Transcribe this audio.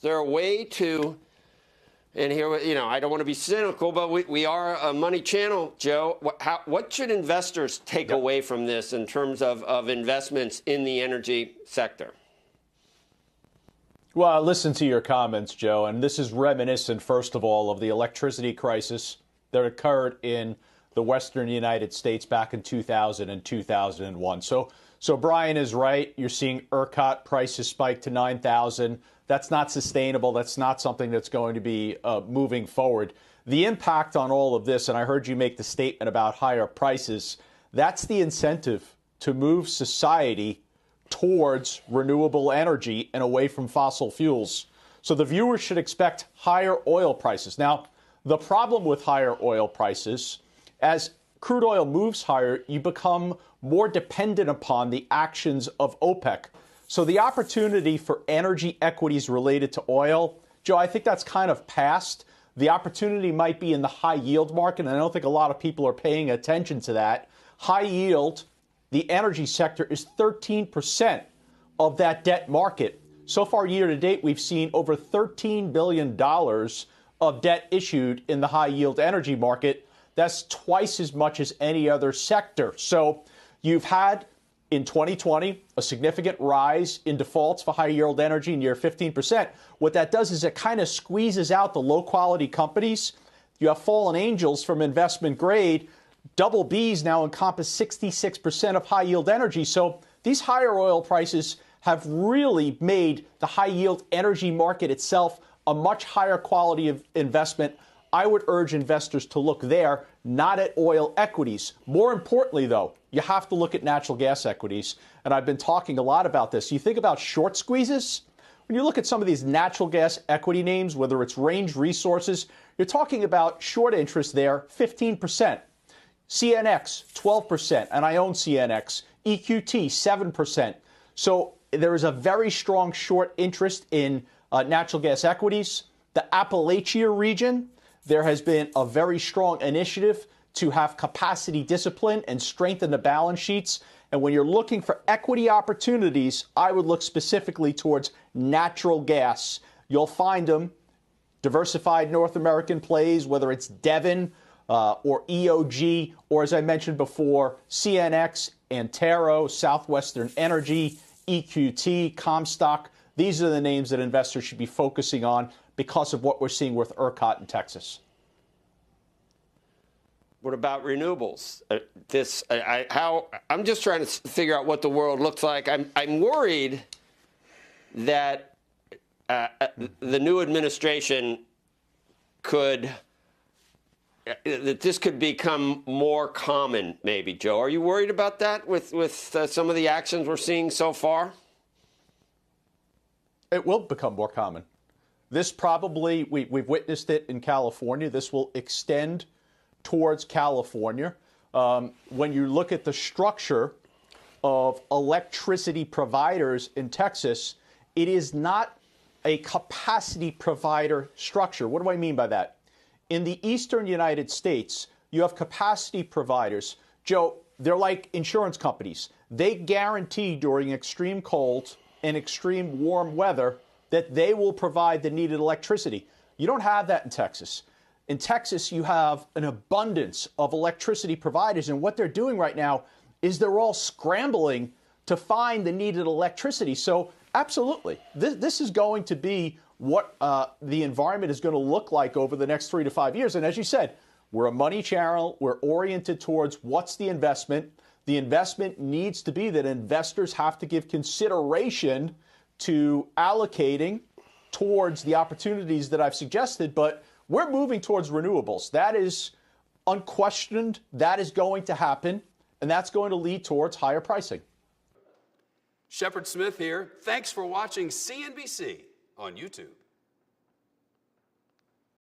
there a way to, and here, you know, I don't want to be cynical, but we are a money channel, Joe. What should investors take away from this in terms of investments in the energy sector? Well, I listened to your comments, Joe, and this is reminiscent, first of all, of the electricity crisis that occurred in the western United States back in 2000 and 2001. So Brian is right. You're seeing ERCOT prices spike to 9,000. That's not sustainable. That's not something that's going to be moving forward. The impact on all of this, and I heard you make the statement about higher prices, that's the incentive to move society towards renewable energy and away from fossil fuels. So the viewers should expect higher oil prices. Now, the problem with higher oil prices, as crude oil moves higher, you become more dependent upon the actions of OPEC. So the opportunity for energy equities related to oil, Joe, I think that's kind of past. The opportunity might be in the high yield market, and I don't think a lot of people are paying attention to that. High yield, the energy sector, is 13% of that debt market. So far, year to date, we've seen over $13 billion of debt issued in the high yield energy market. That's twice as much as any other sector. So you've had, in 2020, a significant rise in defaults for high yield energy near 15%. What that does is it kind of squeezes out the low quality companies. You have fallen angels from investment grade. Double Bs now encompass 66% of high yield energy. So these higher oil prices have really made the high yield energy market itself a much higher quality of investment. I would urge investors to look there, not at oil equities. More importantly, though, you have to look at natural gas equities. And I've been talking a lot about this. You think about short squeezes. When you look at some of these natural gas equity names, whether it's Range Resources, you're talking about short interest there, 15%. CNX, 12%, and I own CNX. EQT, 7%. So there is a very strong short interest in natural gas equities. The Appalachia region, there has been a very strong initiative to have capacity discipline and strengthen the balance sheets. And when you're looking for equity opportunities, I would look specifically towards natural gas. You'll find them, diversified North American plays, whether it's Devon or EOG, or as I mentioned before, CNX, Antero, Southwestern Energy, EQT, Comstock. These are the names that investors should be focusing on because of what we're seeing with ERCOT in Texas. What about renewables? I'm just trying to figure out what the world looks like. I'm worried that the new administration that this could become more common, maybe, Joe. Are you worried about that with some of the actions we're seeing so far? It will become more common. This probably, we've witnessed it in California. This will extend towards California. When you look at the structure of electricity providers in Texas, it is not a capacity provider structure. What do I mean by that? In the eastern United States, you have capacity providers. Joe, they're like insurance companies. They guarantee during extreme cold and extreme warm weather that they will provide the needed electricity. You don't have that in Texas. In Texas, you have an abundance of electricity providers, and what they're doing right now is they're all scrambling to find the needed electricity. So absolutely, this is going to be what the environment is going to look like over the next 3 to 5 years. And as you said, we're a money channel. We're oriented towards what's the investment. The investment needs to be that investors have to give consideration to allocating towards the opportunities that I've suggested. But we're moving towards renewables. That is unquestioned. That is going to happen. And that's going to lead towards higher pricing. Shepard Smith here. Thanks for watching CNBC on YouTube.